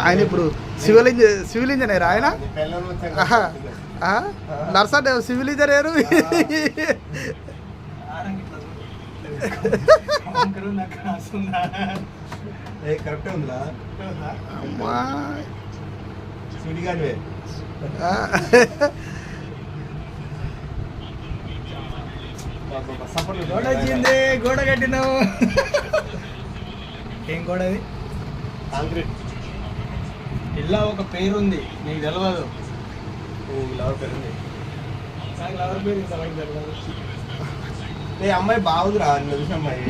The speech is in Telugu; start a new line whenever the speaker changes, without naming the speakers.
ఆయన ఇప్పుడు సివిల్ ఇంజనీర్ ఆయన నర్సర్ సివిల్ ఇంజనీరు.
కరెక్టే ఉందా
అమ్మా
సుడిగానివే
గోడ వచ్చింది, గోడ కట్టినావు. ఏం గోడ అది?
కాంక్రీట్.
ఇలా ఒక పేరు ఉంది, నీకు తెలియదు.
లవర్ పేరు ఉంది.
నాకు లవర్ పేరు ఇంతవరకు తెలియదు.
అమ్మాయి బాగుందిరా, నిన్న చూసిన అమ్మాయి.